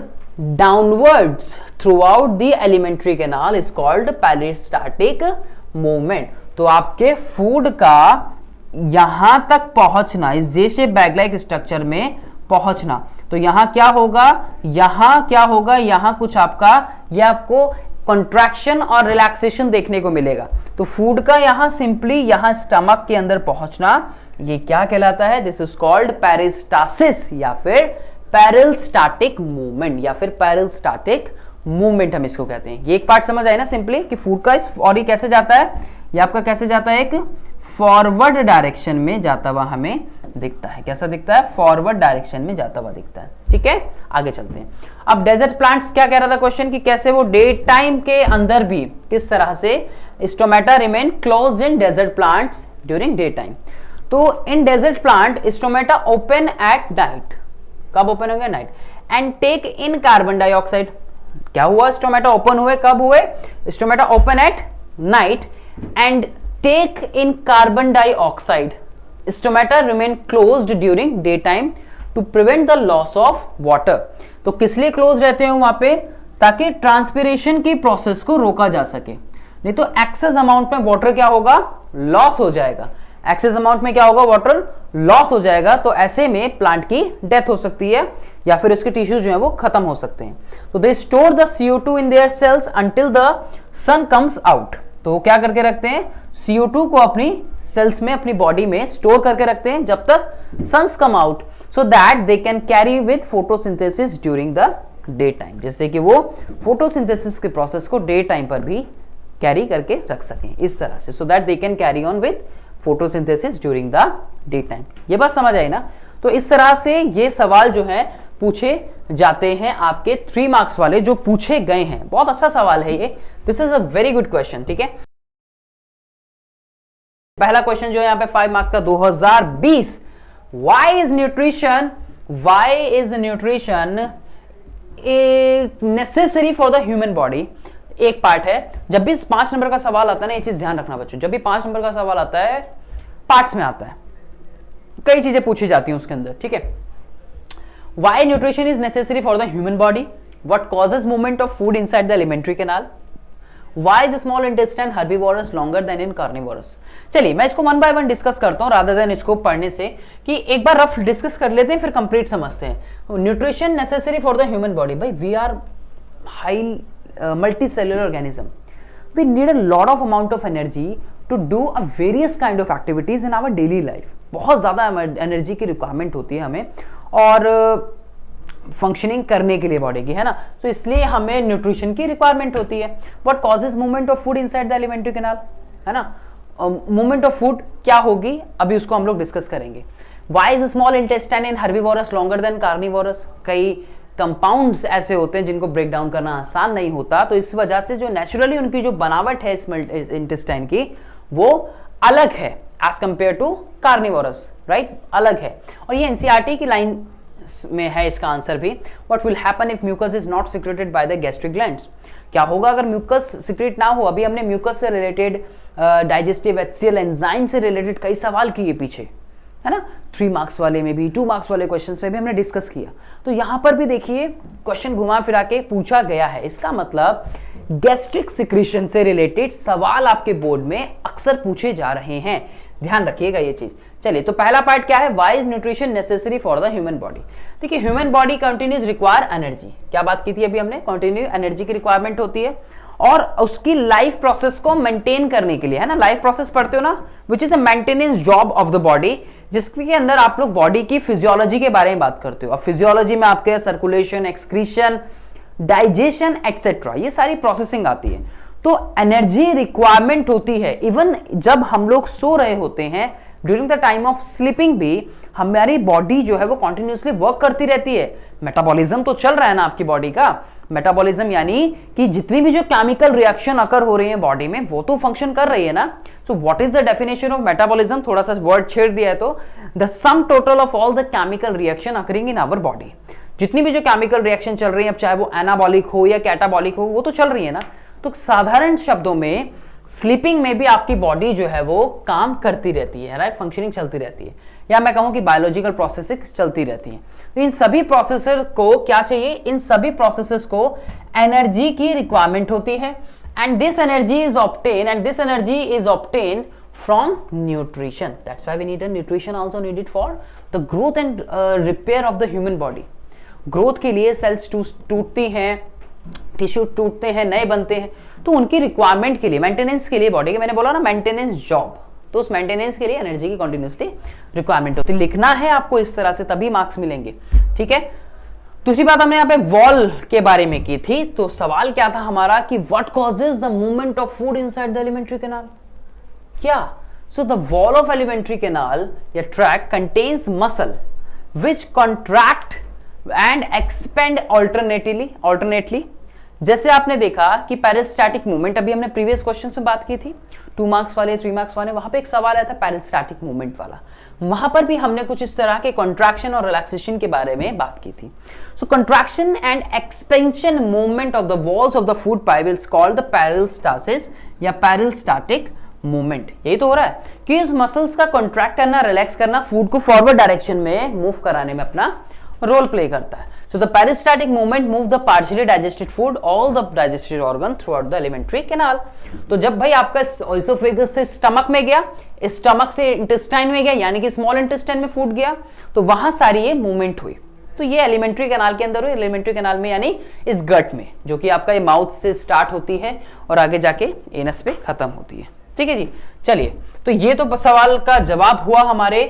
downwards throughout the alimentary canal is called peristaltic movement. तो आपके फूड का यहां तक पहुंचना, इस जे शेप बैग लाइक स्ट्रक्चर में पहुंचना, तो यहां क्या होगा, यहां कुछ आपका, ये आपको कॉन्ट्रैक्शन और रिलैक्सेशन देखने को मिलेगा. तो फूड का यहां सिंपली यहां स्टमक के अंदर पहुंचना, ये क्या कहलाता है, दिस इज कॉल्ड पेरिस्टासिस या फिर पेरिस्टाल्टिक मूवमेंट, या फिर पेरिस्टाल्टिक मूवमेंट हम इसको कहते हैं. ये एक पार्ट समझ आए ना सिंपली कि फूड का इस, और ये कैसे जाता है, ये आपका कैसे जाता है, एक फॉरवर्ड डायरेक्शन में जाता हुआ हमें दिखता है. कैसा दिखता है, फॉरवर्ड डायरेक्शन में जाता हुआ दिखता है. ठीक है, आगे चलते हैं. अब डेजर्ट प्लांट्स क्या कह रहा था क्वेश्चन, कि कैसे वो डे टाइम के अंदर भी किस तरह से stomata remain closed in desert plants during day time. तो in desert plant stomata open at night. कब ओपन होंगे, night. And take in carbon dioxide. क्या हुआ, स्टोमेटा ओपन हुए, कब हुए, stomata open at night and take in carbon dioxide. Stomata remain closed during day time to prevent the loss of water. तो किस लिए क्लोज रहते हैं वहां पे, ताकि ट्रांसपिरेशन की प्रोसेस को रोका जा सके. नहीं तो एक्सेस अमाउंट में वाटर क्या होगा, लॉस हो जाएगा। एक्सेस अमाउंट में क्या होगा, वाटर लॉस हो जाएगा। तो ऐसे में प्लांट की डेथ हो सकती है या फिर उसके टिश्यूज जो है वो खत्म हो सकते हैं। तो they store the CO2 in their cells until the sun comes out. तो क्या करके रखते हैं, CO2 को अपनी सेल्स में, अपनी बॉडी में स्टोर करके रखते हैं जब तक suns come out, so that they can carry with photosynthesis during the daytime, जिससे कि वो फोटोसिंथेसिस के प्रोसेस को डे टाइम पर भी कैरी करके रख सकें इस तरह से, सो that they can carry on with photosynthesis during the day time. ये बात समझ आई ना। तो इस तरह से ये सवाल जो है पूछे जाते हैं आपके 3 मार्क्स वाले जो पूछे गए हैं। बहुत अच्छा सवाल है ये, this is a very good question. ठीक है, पहला क्वेश्चन जो है यहाँ पे 5 मार्क्स का 2020, why is nutrition necessary for the human body. एक पार्ट है, जब भी 5 नंबर का सवाल आता है ना, ये चीज ध्यान रखना बच्चों, जब भी 5 नंबर का सवाल आता है पार्ट्स में आता है, कई चीजें पूछी जाती हैं उसके अंदर। ठीक है, why nutrition is necessary for the human body, what causes movement of food inside the alimentary canal, why is small intestine herbivorous longer than in carnivorous. चलिए मैं इसको 1 by 1 डिस्कस करता हूं रादर देन इसको पढ़ने से, कि एक बार रफ डिस्कस कर लेते हैं फिर कंप्लीट समझते हैं। Nutrition necessary for the human body, भाई we are high multicellular organism, we need a lot of amount of energy to do a various kind of activities in our daily life। बहुत ज़्यादा energy की requirement होती है हमें और functioning करने के लिए बॉडी की, है ना। तो इसलिए हमें न्यूट्रिशन की रिक्वायरमेंट होती है। What causes movement of food inside the alimentary canal, है ना। मूवमेंट ऑफ फूड क्या होगी, अभी उसको हम लोग डिस्कस करेंगे। Why is small intestine in herbivorous longer than carnivorous, कई कंपाउंड्स ऐसे होते हैं जिनको ब्रेक डाउन करना आसान नहीं होता, तो इस वजह से जो नेचुरली उनकी जो बनावट है इस इंटेस्टाइन की वो अलग है as compare to carnivorous, right, अलग है। और ये एनसीईआरटी की लाइन में है इसका आंसर भी। What will happen if mucus is not secreted by the gastric glands, क्या होगा अगर म्यूकस सिक्रेट ना हो। अभी हमने म्यूकस से रिलेटेड, डाइजेस्टिव HCl एंजाइम से रिलेटेड कई सवाल किए पीछे, है ना। 3 मार्क्स वाले में भी, 2 मार्क्स वाले क्वेश्चंस में भी हमने डिस्कस किया। तो यहां पर भी देखिए क्वेश्चन घुमा फिरा के पूछा गया है। इसका मतलब गैस्ट्रिक सिक्रीशन से रिलेटेड सवाल आपके बोर्ड में अक्सर पूछे जा रहे हैं, ध्यान रखिएगा ये चीज। चलिए, तो पहला पार्ट क्या है, why is nutrition necessary for the human body. देखिए, human body continues require energy, क्या बात की थी अभी हमने, कंटिन्यू एनर्जी की रिक्वायरमेंट होती है और उसकी लाइफ प्रोसेस को मेंटेन करने के लिए, है ना। लाइफ प्रोसेस पढ़ते हो ना, which is a maintenance job of the body, जिसके अंदर आप लोग बॉडी की फिजियोलॉजी के बारे में बात करते हो। अब फिजियोलॉजी में आपके सर्कुलेशन, एक्सक्रीशन, डाइजेशन एक्सेट्रा, ये सारी प्रोसेसिंग आती है। तो एनर्जी रिक्वायरमेंट होती है। इवन जब हम लोग सो रहे होते हैं, during the time of sleeping भी हमारी बॉडी जो है वो कॉन्टिन्यूसली वर्क करती रहती है। मेटाबॉलिज्म तो चल रहा है ना आपकी बॉडी का। मेटाबॉलिज्म यानी कि जितनी भी जो केमिकल रिएक्शन अकर हो रही है बॉडी में, वो तो फंक्शन कर रही है ना। So what is the definition of metabolism, थोड़ा सा वर्ड छेड़ दिया है तो, the sum total of all the chemical reaction occurring in our body. जितनी भी जो केमिकल रिएक्शन चल रही है, अब चाहे वो एनाबॉलिक हो या कैटाबॉलिक हो, वो तो चल रही है ना। तो साधारण शब्दों में स्लीपिंग में भी आपकी बॉडी जो है वो काम करती रहती है, राइट, फंक्शनिंग चलती रहती है, या मैं कहूं कि बायोलॉजिकल प्रोसेसिंग चलती रहती है। तो इन सभी प्रोसेसर को क्या चाहिए, इन सभी प्रोसेसेस को एनर्जी की रिक्वायरमेंट होती है, and this energy is obtain from nutrition. That's why we need a nutrition also needed for the growth and repair of the human body. Growth के लिए सेल्स टूटती हैं, टिश्यू टूटते हैं, नए बनते हैं, तो उनकी रिक्वायरमेंट के लिए, मेंटेनेंस के लिए बॉडी के, मैंने बोला ना मेंटेनेंस जॉब, तो उस मेंटेनेंस के लिए एनर्जी की कंटिन्यूसली रिक्वायरमेंट होती है। लिखना है आपको इस तरह से, तभी मार्क्स मिलेंगे, ठीक है। दूसरी बात हमने यहाँ पे वॉल के बारे में की थी। तो सवाल क्या था हमारा कि what causes the movement of food inside the alimentary canal, क्या। So the wall of alimentary canal या tract contains muscle which contract and expand alternately. जैसे आपने देखा कि पेरिस्टैटिक मूवमेंट, अभी हमने प्रीवियस क्वेश्चंस में बात की थी, 2 मार्क्स वाले, 3 मार्क्स वाले, वहां पे एक सवाल आया था पेरिस्टैटिक मूवमेंट वाला। वहां पर भी हमने कुछ इस तरह के कॉन्ट्रैक्शन और रिलैक्सेशन के बारे में बात की थी। So contraction and expansion movement of the walls of the food pipe is called the peristalsis या पेरिस्टैटिक मूवमेंट। यही तो हो रहा है कि इस मसल्स का कॉन्ट्रैक्ट करना, रिलैक्स करना, फूड को फॉरवर्ड डायरेक्शन में मूव कराने में अपना रोल प्ले करता है। So the peristaltic movement move the partially digested food, all the digested organ throughout the alimentary canal. तो जब भाई आपका इसोफेगस से स्टमक में गया, स्टमक से इंटेस्टाइन में गया, यानी कि स्मॉल इंटेस्टाइन में फूड गया, तो वहां सारी ये मूवमेंट हुई। तो ये एलिमेंट्री कैनाल के अंदर हुई, एलिमेंट्री कैनाल में यानी इस गट में, जो कि आपका ये माउथ से स्टार्ट होती है और आगे जाके एनस पे खत्म होती है। ठीक है जी, चलिए, तो ये तो सवाल का जवाब हुआ हमारे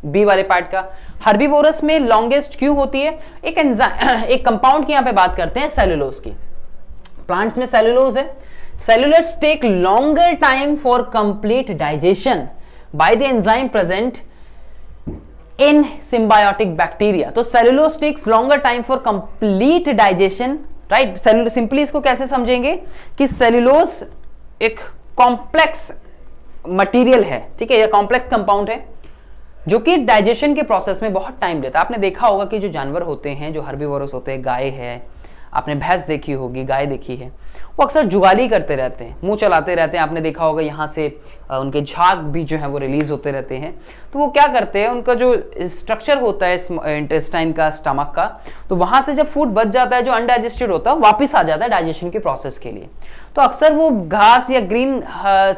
बी वाले पार्ट का। हर्बीवोरस में लॉन्गेस्ट क्यों होती है? एक कंपाउंड की यहां पे बात करते हैं, सेलुलोज की। प्लांट्स में सेलुलोज है। Cellulose take longer time for complete digestion by the enzyme present in symbiotic bacteria. तो cellulose takes longer time for complete digestion, right. Cellulose simply इसको कैसे समझेंगे कि सेलुलोज एक कॉम्प्लेक्स मटेरियल है, ठीक है, या कॉम्प्लेक्स कंपाउंड है जो कि डाइजेशन के प्रोसेस में बहुत टाइम लेता है। आपने देखा होगा कि जो जानवर होते हैं, जो हर्बीवोरस होते हैं, गाय है, आपने भैंस देखी होगी, गाय देखी है, वो अक्सर जुगाली करते रहते हैं, मुंह चलाते रहते हैं। आपने देखा होगा यहाँ से उनके झाग भी जो है वो रिलीज होते रहते हैं। तो वो क्या करते हैं, उनका जो स्ट्रक्चर होता है इंटेस्टाइन का, स्टमक का, तो वहां से जब फूड बच जाता है जो अनडाइजेस्टेड होता है, वापिस आ जाता है डाइजेशन के प्रोसेस के लिए। तो अक्सर वो घास या ग्रीन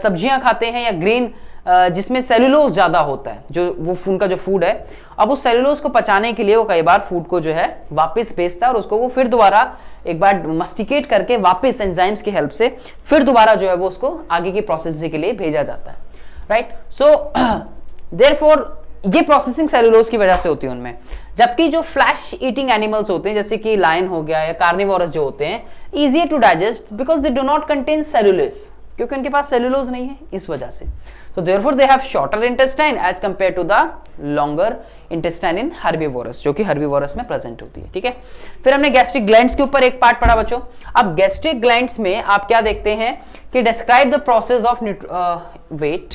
सब्जियां खाते हैं, या ग्रीन जिसमें सेलुलोज ज्यादा होता है, जो वो उनका जो फूड है, अब उस सेलुलोज को पचाने के लिए वो कई बार फूड को जो है वापस भेजता है और उसको वो फिर दोबारा एक बार मस्टिकेट करके वापस एंजाइम्स की हेल्प से फिर दोबारा जो है वो उसको आगे की प्रोसेसिंग के लिए भेजा जाता है, राइट। सो देयरफॉर ये प्रोसेसिंग सेलुलोज की वजह से होती है उनमें। जबकि जो फ्लैश ईटिंग एनिमल्स होते हैं, जैसे कि लायन हो गया या कार्निवोरस जो होते हैं, easier to digest because they do not contain cellulose, क्योंकि उनके पास सेलुलोज नहीं है इस वजह से। So therefore they have shorter intestine as compared to the longer intestine in herbivorous, जो कि herbivorous में प्रेजेंट होती है। ठीक है, फिर हमने गैस्ट्रिक ग्लैंड्स के ऊपर एक पार्ट पढ़ा बच्चों। अब गैस्ट्रिक ग्लैंड्स में आप क्या देखते हैं कि describe the process of wet,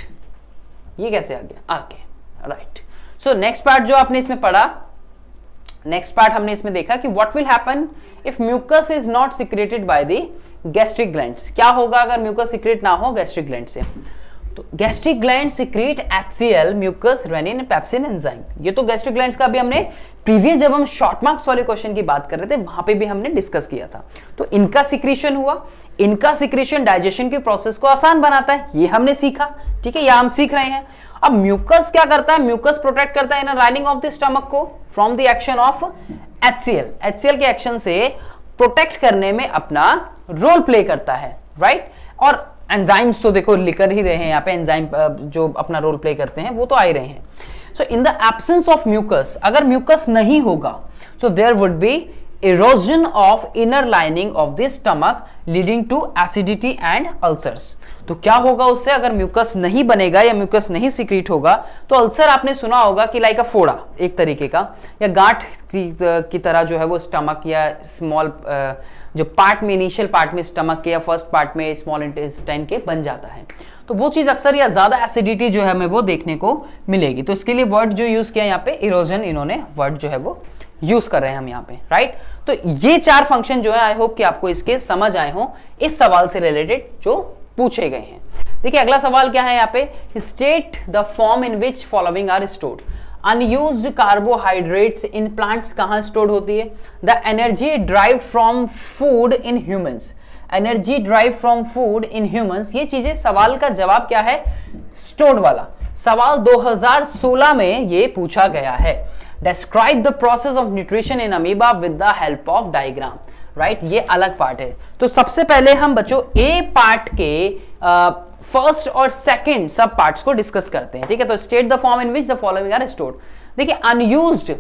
ये कैसे आ गया आगे, राइट। सो नेक्स्ट पार्ट जो आपने इसमें पढ़ा, नेक्स्ट पार्ट हमने इसमें देखा कि what will happen if mucus is not secreted by the gastric glands. क्या होगा अगर म्यूकस सिक्रेट ना हो गैस्ट्रिक ग्लैंड से? तो gastric gland secrete HCl, mucus, rennin, pepsin enzyme. ये तो गैस्ट्रिक ग्लैंड्स का भी हमने प्रीवियस जब हम शॉर्ट मार्क्स वाले क्वेश्चन की बात कर रहे थे वहां पे भी हमने डिस्कस किया था। तो इनका सिक्रीशन हुआ, इनका सिक्रीशन डाइजेशन के प्रोसेस को आसान बनाता है, ये हमने सीखा। ठीक है, या हम सीख रहे हैं। अब म्यूकस क्या करता है? म्यूकस प्रोटेक्ट करता है इन लाइनिंग ऑफ द स्टमक को from the action of HCl। HCl के एक्शन से प्रोटेक्ट करने में अपना रोल प्ले करता है, राइट। और एंजाइम्स तो देखो लिख ही रहे हैं यहाँ पे, एंजाइम जो अपना रोल प्ले करते हैं वो तो आ ही रहे हैं। So in the absence of mucus, अगर म्यूकस नहीं होगा, so there would be erosion of inner lining of the stomach leading to acidity and ulcers। तो क्या होगा उससे? अगर म्यूकस नहीं बनेगा या म्यूकस नहीं सिक्रीट होगा तो अल्सर आपने सुना होगा कि लाइक अ फोड़ा एक तरीके का, या गांठ की तरह जो है वो स्टमक या स्मॉल जो पार्ट में, इनिशियल पार्ट में स्टमक के या फर्स्ट पार्ट में स्मॉल इंटेस्टाइन के बन जाता है। तो वो चीज अक्सर या ज्यादा एसिडिटी जो है हमें वो देखने को मिलेगी। तो इसके लिए वर्ड जो यूज किया यहाँ पे इरोजन, इन्होंने वर्ड जो है वो यूज कर रहे हैं हम यहाँ पे, राइट। तो ये चार फंक्शन जो है आई होप कि आपको इसके समझ आए हों इस सवाल से रिलेटेड जो पूछे गए हैं। देखिए अगला सवाल क्या है यहाँ पे, state the form in which following are stored. Unused carbohydrates in plants कहाँ स्टोर्ड होती है? The energy drive from food in humans, energy drive from food in humans. ये चीजें, सवाल का जवाब क्या है? स्टोर्ड वाला सवाल 2016 में ये पूछा गया है। Describe the process of nutrition in amoeba with the help of diagram, right? ये अलग पार्ट है। तो सबसे पहले हम बच्चों ए पार्ट के फर्स्ट और सेकंड सब पार्ट्स को डिस्कस करते हैं। ठीक है, तो state the form in which the following are stored. देखिए अनयूज्ड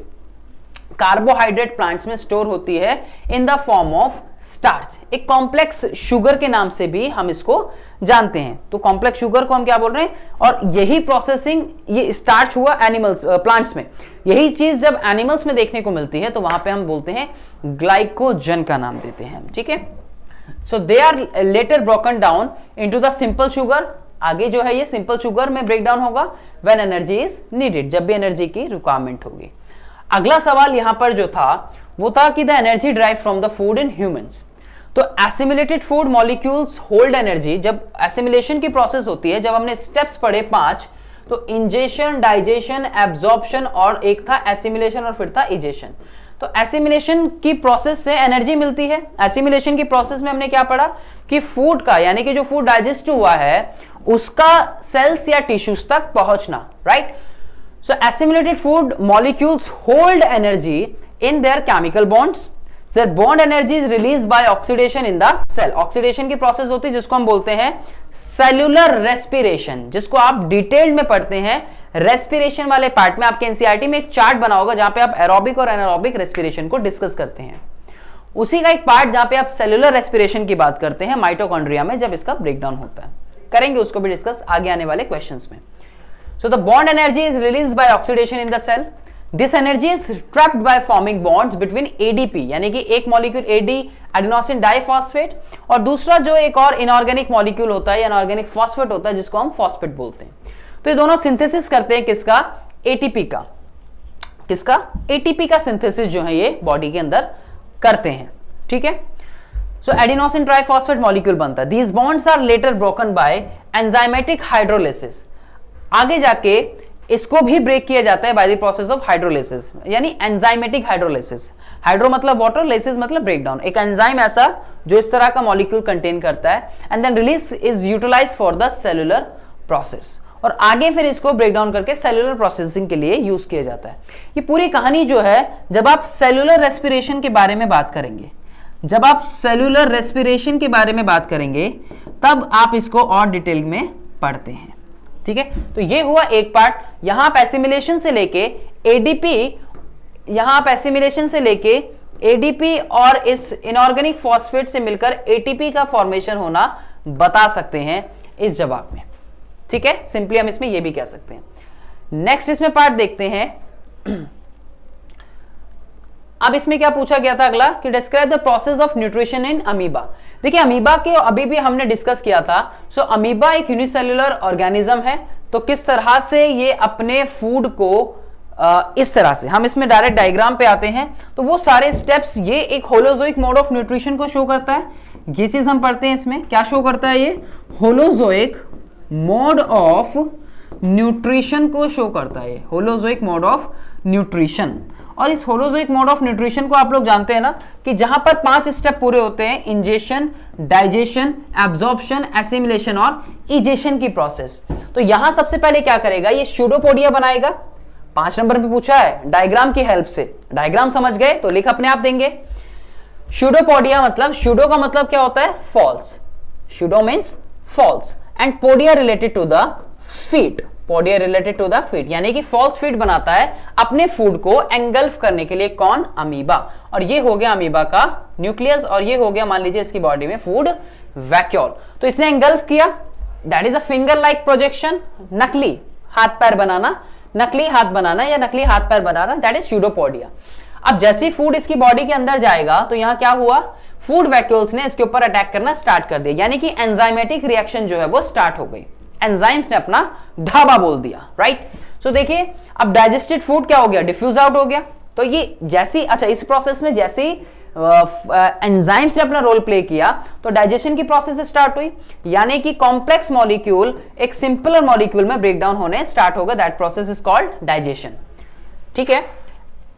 कार्बोहाइड्रेट प्लांट्स में स्टोर होती है in the form of starch, एक कॉम्प्लेक्स शुगर के नाम से भी हम इसको जानते हैं। तो कॉम्प्लेक्स शुगर को हम क्या बोल रहे हैं? और यही प्रोसेसिंग, ये स्टार्च हुआ एनिमल्स, प्लांट्स में। यही चीज जब एनिमल्स में देखने को मिलती है तो वहां पे हम बोलते हैं ग्लाइकोजन का नाम देते हैं। ठीक है, so they are later broken down into the simple sugar. आगे जो है ये सिंपल शुगर में ब्रेक डाउन होगा व्हेन एनर्जी इज नीडेड, जब भी एनर्जी की रिक्वायरमेंट होगी। अगला सवाल यहां पर जो था वो था कि the energy drive from the food in humans. तो assimilated food molecules hold energy. जब एसिमिलेशन की प्रोसेस होती है, जब हमने स्टेप्स पढ़े 5, तो इंजेशन, डाइजेशन, एब्जॉर्प्शन और एक था एसिमिलेशन और फिर था इजेशन। तो एसिमिलेशन की प्रोसेस से एनर्जी मिलती है। एसिमिलेशन की प्रोसेस में हमने क्या पढ़ा कि फूड का, यानी कि जो फूड डाइजेस्ट हुआ है उसका सेल्स या टिश्यूज तक पहुंचना, right. So assimilated food molecules hold energy in their chemical bonds. Their bond energy is release by oxidation in the cell. Oxidation की प्रोसेस होती है जिसको हम बोलते हैं सेल्यूलर रेस्पिरेशन, जिसको आप डिटेल में पढ़ते हैं रेस्पिरेशन वाले पार्ट में। आपके एनसीईआरटी में एक चार्ट बना होगा जहां पे आप एरोबिक और एनारोबिक रेस्पिरेशन को डिस्कस करते हैं। उसी का एक पार्ट जहां पे आप सेल्यूलर रेस्पिरेशन की बात करते हैं माइटोकॉन्ड्रिया में, जब इसका ब्रेकडाउन होता है। करेंगे उसको भी डिस्कस आगे आने वाले क्वेश्चंस में। So the bond energy is release by oxidation in the cell. This energy is trapped by forming bonds between ADP, यानी कि एक मॉलिक्यूल एडी एडेनोसिन डाइफॉस्फेट, और दूसरा जो एक और इनऑर्गेनिक मॉलिक्यूल होता है, इनऑर्गेनिक फॉस्फेट होता है जिसको हम फॉस्फेट बोलते हैं। तो ये दोनों सिंथेसिस करते हैं किसका? एटीपी का। किसका? एटीपी का सिंथेसिस जो है ये बॉडी के अंदर करते हैं, ठीक है। सो एडेनोसिन ट्राइफॉस्फेट मॉलिक्यूल बनता है। These bonds are later broken by enzymatic hydrolysis. आगे जाके इसको भी ब्रेक किया जाता है by the process of hydrolysis, यानी एंजाइमेटिक हाइड्रोलिसिस। हाइड्रो मतलब वाटर, लिसिस मतलब ब्रेकडाउन। एक एंजाइम ऐसा जो इस तरह का मॉलिक्यूल कंटेन करता है, and then release is utilized for the cellular process, और आगे फिर इसको ब्रेक डाउन करके सेलुलर प्रोसेसिंग के लिए यूज किया जाता है। ये पूरी कहानी जो है, जब आप सेलुलर रेस्पिरेशन के बारे में बात करेंगे, जब आप सेलुलर रेस्पिरेशन के बारे में बात करेंगे तब आप इसको और डिटेल में पढ़ते हैं, ठीक है। तो ये हुआ एक पार्ट। यहां आप एसिमिलेशन से लेके एडीपी, यहां आप एसिमिलेशन से लेके एडीपी और इस इनऑर्गेनिक फॉस्फेट से मिलकर एटीपी का फॉर्मेशन होना बता सकते हैं इस जवाब में, ठीक है। सिंपली हम इसमें ये भी कह सकते हैं। नेक्स्ट इसमें पार्ट देखते हैं। अब इसमें क्या पूछा गया था अगला कि describe the process of nutrition in amoeba. देखिए अमीबा के अभी भी हमने डिस्कस किया था। सो अमीबा एक यूनिसेल्युलर ऑर्गेनिज्म है, तो किस तरह से ये अपने फूड को इस तरह से, हम इसमें डायरेक्ट डायग्राम पे आते हैं तो वो सारे स्टेप्स, ये एक होलोजोइक मोड ऑफ न्यूट्रिशन को शो करता है। ये चीज हम पढ़ते हैं इसमें, क्या शो करता है? ये होलोजोइक मोड ऑफ न्यूट्रिशन को शो करता है, होलोजोइक मोड ऑफ न्यूट्रिशन। और इस होलोजोइक मोड ऑफ न्यूट्रिशन को आप लोग जानते हैं ना कि जहां पर 5 स्टेप पूरे होते हैं, इंजेशन, डाइजेशन, एब्जॉर्प्शन, एसिमिलेशन और इजेशन की प्रोसेस। तो यहां सबसे पहले क्या करेगा? ये स्यूडोपोडिया बनाएगा। 5 नंबर पे पूछा है डायग्राम की हेल्प से। डायग्राम समझ गए तो लिख अपने आप देंगे। स्यूडोपोडिया मतलब, स्यूडो का मतलब क्या होता है? False. Pseudo means false and podia related to the feet. Podia related to the feet, यानी कि फॉल्स फीट बनाता है अपने फूड को एंगल्फ करने के लिए। कौन? अमीबा। और ये हो गया अमीबा का न्यूक्लियस, और ये हो गया मान लीजिए इसकी बॉडी में फूड वैक्यूल। तो इसने एंगल्फ किया, that is a finger like projection. नकली हाथ पैर बनाना, नकली हाथ बनाना या नकली हाथ पैर बनाना, दैट इज स्यूडोपोडिया। अब जैसे फूड इसकी बॉडी के अंदर जाएगा तो यहां क्या हुआ? फूड वैक्यूल्स ने इसके ऊपर अटैक करना स्टार्ट कर दिया, यानी कि एंजाइमेटिक रिएक्शन जो है वो स्टार्ट हो गई। एंजाइम्स ने अपना ढाबा बोल दिया, राइट। सो देखिए अब डाइजेस्टेड फूड क्या हो गया? डिफ्यूज आउट हो गया। तो ये जैसी, अच्छा इस प्रोसेस में जैसे ही एंजाइम्स ने अपना रोल प्ले किया तो डाइजेशन की प्रोसेस स्टार्ट हुई, यानी कि कॉम्प्लेक्स मॉलिक्यूल एक सिंपलर मॉलिक्यूल में ब्रेक डाउन होने स्टार्ट होगा। That process is called digestion, ठीक है।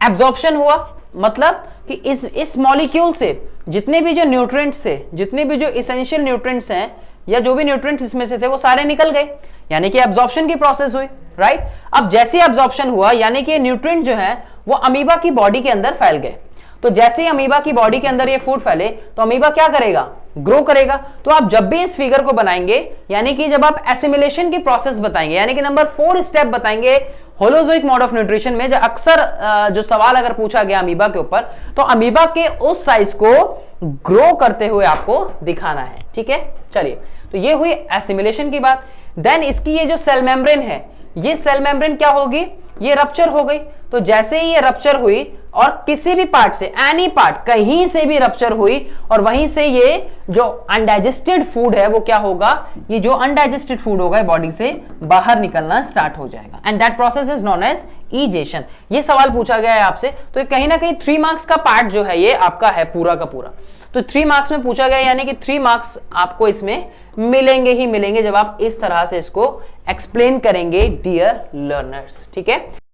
एब्जॉर्प्शन हुआ, मतलब कि इस मॉलिक्यूल से जितने भी जो न्यूट्रिएंट्स थे, जितने भी जो इसेंशियल न्यूट्रिएंट्स हैं या जो भी न्यूट्रिएंट्स इसमें से थे वो सारे निकल गए, यानी कि एब्जॉर्प्शन की प्रोसेस हुई, राइट। अब जैसे एब्जॉर्प्शन हुआ यानी कि न्यूट्रिएंट जो है वो अमीबा की बॉडी के अंदर फैल गए। तो जैसे ही अमीबा की बॉडी के अंदर ये फूड फैले तो अमीबा क्या करेगा? ग्रो करेगा। तो आप जब भी इस फिगर को बनाएंगे, यानी कि जब आप एसिमिलेशन की प्रोसेस बताएंगे, यानी कि नंबर 4 स्टेप बताएंगे होलोजोइक मोड ऑफ न्यूट्रिशन में, जो अक्सर जो सवाल अगर पूछा गया अमीबा के ऊपर, तो अमीबा के उस साइज को ग्रो करते हुए आपको दिखाना है, ठीक है। चलिए, तो ये हुई एसिमिलेशन की बात। देन इसकी ये जो सेल मेम्ब्रेन है, ये सेल मेम्ब्रेन क्या होगी? ये रप्चर हो गई। तो जैसे ही ये रप्चर हुई और किसी भी पार्ट से, एनी पार्ट, कहीं से भी रप्चर हुई और वहीं से ये जो अनडाइजेस्टेड फूड है वो क्या होगा? ये जो अनडाइजेस्टेड फूड होगा बॉडी से बाहर निकलना स्टार्ट हो जाएगा, and that process is known as egestion. ये सवाल पूछा गया है आपसे, तो कहीं ना कहीं 3 मार्क्स का पार्ट जो है ये आपका है पूरा का पूरा। तो 3 मार्क्स में पूछा गया, यानी कि 3 मार्क्स आपको इसमें मिलेंगे ही मिलेंगे जब आप इस तरह से इसको एक्सप्लेन करेंगे डियर लर्नर्स, ठीक है।